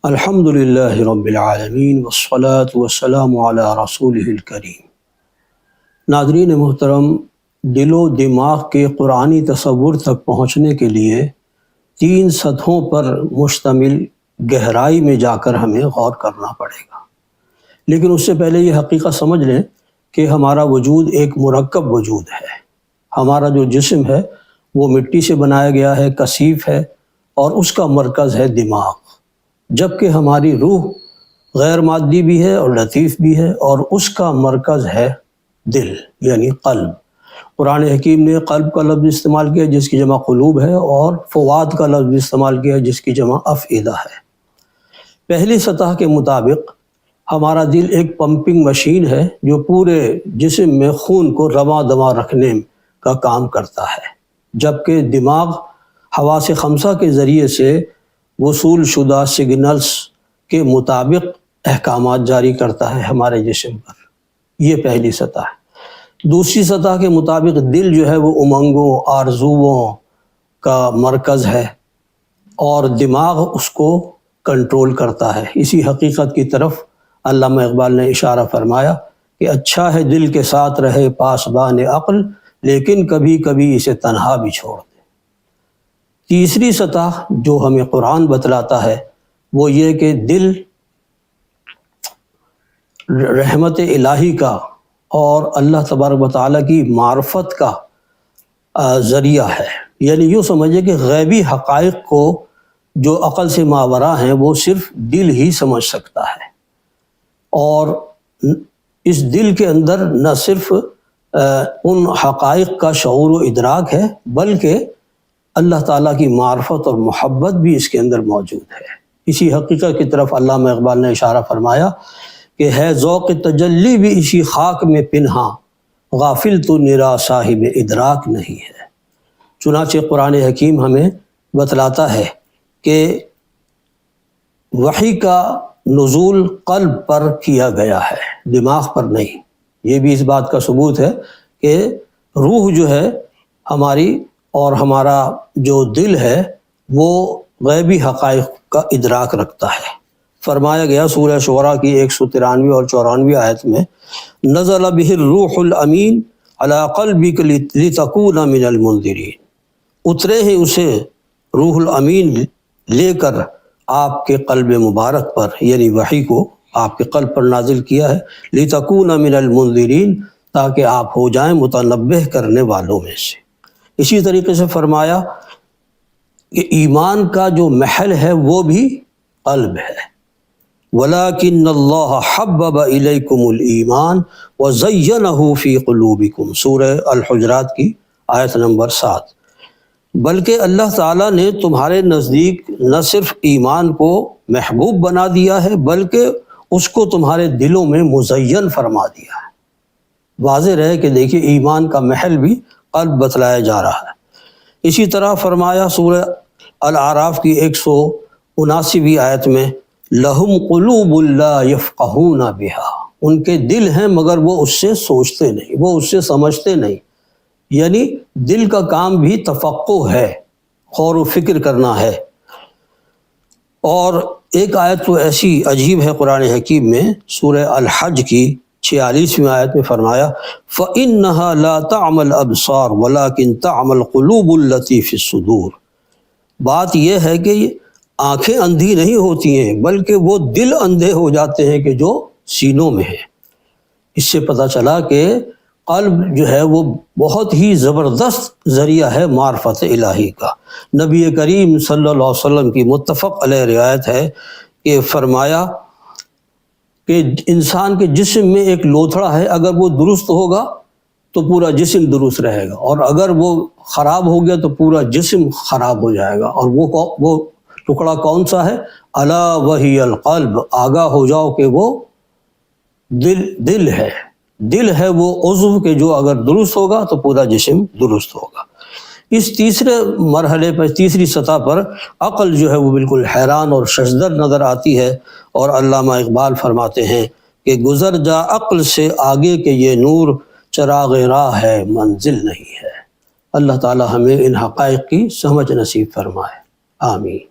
الحمد للہ رب العالمین والصلاة والسلام علی رسولہ الکریم۔ ناظرین محترم، دل و دماغ کے قرآنی تصور تک پہنچنے کے لیے 3 سطحوں پر مشتمل گہرائی میں جا کر ہمیں غور کرنا پڑے گا۔ لیکن اس سے پہلے یہ حقیقت سمجھ لیں کہ ہمارا وجود ایک مرکب وجود ہے۔ ہمارا جو جسم ہے وہ مٹی سے بنایا گیا ہے، کثیف ہے، اور اس کا مرکز ہے دماغ، جبکہ ہماری روح غیر مادی بھی ہے اور لطیف بھی ہے، اور اس کا مرکز ہے دل یعنی قلب۔ قرآن حکیم نے قلب کا لفظ استعمال کیا جس کی جمع قلوب ہے، اور فؤاد کا لفظ استعمال کیا جس کی جمع افئدہ ہے۔ پہلی سطح کے مطابق ہمارا دل ایک پمپنگ مشین ہے جو پورے جسم میں خون کو رواں دواں رکھنے کا کام کرتا ہے، جبکہ دماغ حواس خمسہ کے ذریعے سے وصول شدہ سگنلز کے مطابق احکامات جاری کرتا ہے ہمارے جسم پر۔ یہ پہلی سطح ہے۔ دوسری سطح کے مطابق دل جو ہے وہ امنگوں، آرزوؤں کا مرکز ہے، اور دماغ اس کو کنٹرول کرتا ہے۔ اسی حقیقت کی طرف علامہ اقبال نے اشارہ فرمایا کہ اچھا ہے دل کے ساتھ رہے پاسبان عقل، لیکن کبھی کبھی اسے تنہا بھی چھوڑ دے۔ تیسری سطح جو ہمیں قرآن بتلاتا ہے وہ یہ کہ دل رحمت الہی کا اور اللہ تبارک و تعالیٰ کی معرفت کا ذریعہ ہے۔ یعنی یوں سمجھے کہ غیبی حقائق کو جو عقل سے ماوراء ہیں وہ صرف دل ہی سمجھ سکتا ہے، اور اس دل کے اندر نہ صرف ان حقائق کا شعور و ادراک ہے، بلکہ اللہ تعالیٰ کی معرفت اور محبت بھی اس کے اندر موجود ہے۔ اسی حقیقت کی طرف علامہ اقبال نے اشارہ فرمایا کہ ہے ذوق تجلی بھی اسی خاک میں پنہاں، غافل تو نرا صاحب ادراک نہیں ہے۔ چنانچہ قرآن حکیم ہمیں بتلاتا ہے کہ وحی کا نزول قلب پر کیا گیا ہے، دماغ پر نہیں۔ یہ بھی اس بات کا ثبوت ہے کہ روح جو ہے ہماری اور ہمارا جو دل ہے وہ غیبی حقائق کا ادراک رکھتا ہے۔ فرمایا گیا سورہ شعراء کی 193 اور 94 آیت میں، نزل بہ الروح الامین علی قلبک لتکون من المنذرین، اترے ہیں اسے روح الامین لے کر آپ کے قلب مبارک پر، یعنی وحی کو آپ کے قلب پر نازل کیا ہے، لتکون من المنذرین، تاکہ آپ ہو جائیں متنبہ کرنے والوں میں سے۔ اسی طریقے سے فرمایا کہ ایمان کا جو محل ہے وہ بھی قلب ہے۔ وَلَكِنَّ اللَّهَ حَبَّبَ إِلَيْكُمُ الْإِيمَانَ وَزَيَّنَهُ فِي قُلُوبِكُمْ، سورہ الحجرات کی آیت نمبر 7۔ بلکہ اللہ تعالیٰ نے تمہارے نزدیک نہ صرف ایمان کو محبوب بنا دیا ہے بلکہ اس کو تمہارے دلوں میں مزین فرما دیا ہے۔ واضح رہے کہ دیکھیے ایمان کا محل بھی قلب بتلایا جا رہا ہے۔ اسی طرح فرمایا سورہ الاعراف کی 179 آیت میں، لہم قلوب لا یفقہون بہا، ان کے دل ہیں مگر وہ اس سے سوچتے نہیں، وہ اس سے سمجھتے نہیں۔ یعنی دل کا کام بھی تفقہ ہے، غور و فکر کرنا ہے۔ اور ایک آیت تو ایسی عجیب ہے قرآن حکیم میں، سورہ الحج کی 46ویں آیت میں فرمایا، فَإِنَّهَا لَا تَعْمَى الْأَبْصَارُ وَلَكِنْ تَعْمَى الْقُلُوبُ الَّتِي فِي الصُّدُورِ۔ بات یہ ہے کہ آنکھیں اندھی نہیں ہوتی ہیں بلکہ وہ دل اندھے ہو جاتے ہیں کہ جو سینوں میں ہیں۔ اس سے پتہ چلا کہ قلب جو ہے وہ بہت ہی زبردست ذریعہ ہے معرفت الہی کا۔ نبی کریم صلی اللہ علیہ وسلم کی متفق علیہ روایت ہے کہ فرمایا کہ انسان کے جسم میں ایک لوتھڑا ہے، اگر وہ درست ہوگا تو پورا جسم درست رہے گا، اور اگر وہ خراب ہو گیا تو پورا جسم خراب ہو جائے گا۔ اور وہ ٹکڑا کون سا ہے؟ الا وہی القلب، آگاہ ہو جاؤ کہ وہ دل ہے۔ دل ہے وہ عضو کہ جو اگر درست ہوگا تو پورا جسم درست ہوگا۔ اس تیسرے مرحلے پر، تیسری سطح پر عقل جو ہے وہ بالکل حیران اور ششدر نظر آتی ہے، اور علامہ اقبال فرماتے ہیں کہ گزر جا عقل سے آگے کہ یہ نور چراغ راہ ہے منزل نہیں ہے۔ اللہ تعالی ہمیں ان حقائق کی سمجھ نصیب فرمائے، آمین۔